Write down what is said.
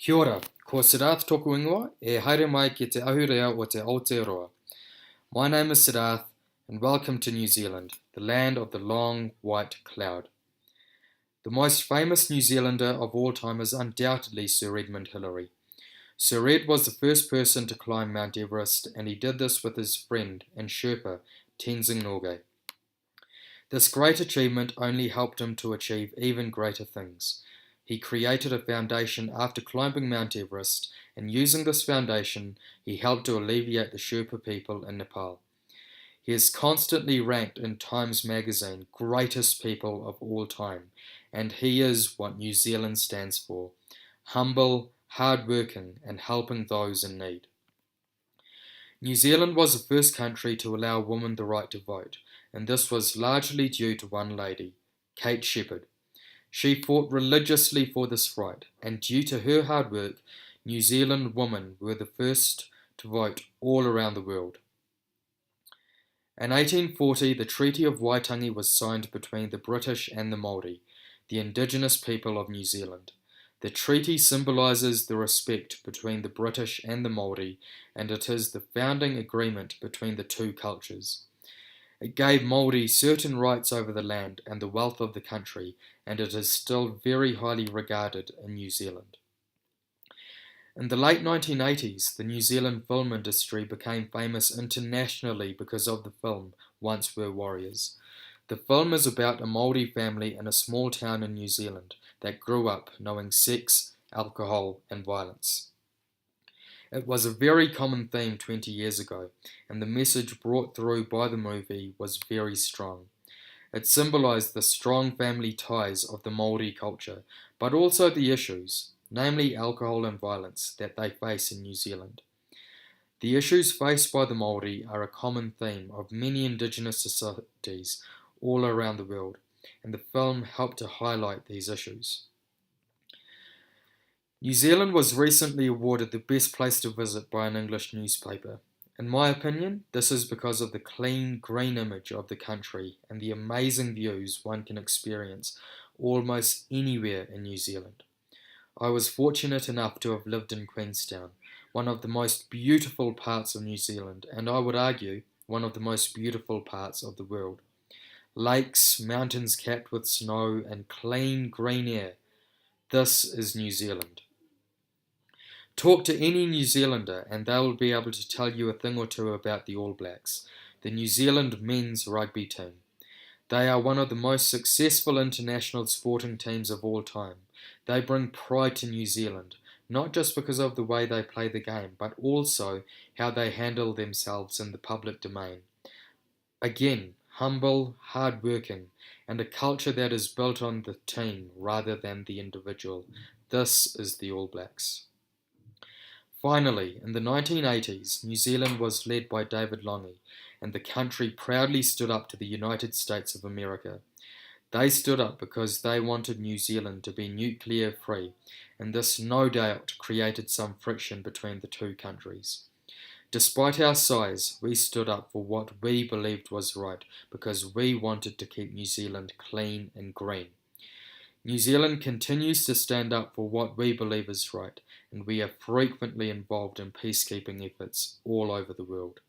Kia ora, ko Siddharth tōku ingoa, e haere mai ki te ahurea o te Aotearoa. My name is Siddharth, and welcome to New Zealand, the land of the long white cloud. The most famous New Zealander of all time is undoubtedly Sir Edmund Hillary. Sir Ed was the first person to climb Mount Everest, and he did this with his friend and Sherpa, Tenzing Norgay. This great achievement only helped him to achieve even greater things. He created a foundation after climbing Mount Everest, and using this foundation, he helped to alleviate the Sherpa people in Nepal. He is constantly ranked in Times Magazine greatest people of all time, and he is what New Zealand stands for: humble, hard-working, and helping those in need. New Zealand was the first country to allow women the right to vote, and this was largely due to one lady, Kate Shepherd. She fought religiously for this right, and due to her hard work, New Zealand women were the first to vote all around the world. In 1840, the Treaty of Waitangi was signed between the British and the Māori, the indigenous people of New Zealand. The treaty symbolises the respect between the British and the Māori, and it is the founding agreement between the two cultures. It gave Māori certain rights over the land and the wealth of the country, and it is still very highly regarded in New Zealand. In the late 1980s, the New Zealand film industry became famous internationally because of the film Once Were Warriors. The film is about a Māori family in a small town in New Zealand that grew up knowing sex, alcohol, and violence. It was a very common theme 20 years ago, and the message brought through by the movie was very strong. It symbolised the strong family ties of the Māori culture, but also the issues, namely alcohol and violence, that they face in New Zealand. The issues faced by the Māori are a common theme of many indigenous societies all around the world, and the film helped to highlight these issues. New Zealand was recently awarded the best place to visit by an English newspaper. In my opinion, this is because of the clean, green image of the country and the amazing views one can experience almost anywhere in New Zealand. I was fortunate enough to have lived in Queenstown, one of the most beautiful parts of New Zealand, and I would argue one of the most beautiful parts of the world. Lakes, mountains capped with snow, and clean, green air. This is New Zealand. Talk to any New Zealander and they will be able to tell you a thing or two about the All Blacks, the New Zealand men's rugby team. They are one of the most successful international sporting teams of all time. They bring pride to New Zealand, not just because of the way they play the game, but also how they handle themselves in the public domain. Again, humble, hard-working, and a culture that is built on the team rather than the individual. This is the All Blacks. Finally, in the 1980s, New Zealand was led by David Lange, and the country proudly stood up to the United States of America. They stood up because they wanted New Zealand to be nuclear free, and this no doubt created some friction between the two countries. Despite our size, we stood up for what we believed was right because we wanted to keep New Zealand clean and green. New Zealand continues to stand up for what we believe is right, and we are frequently involved in peacekeeping efforts all over the world.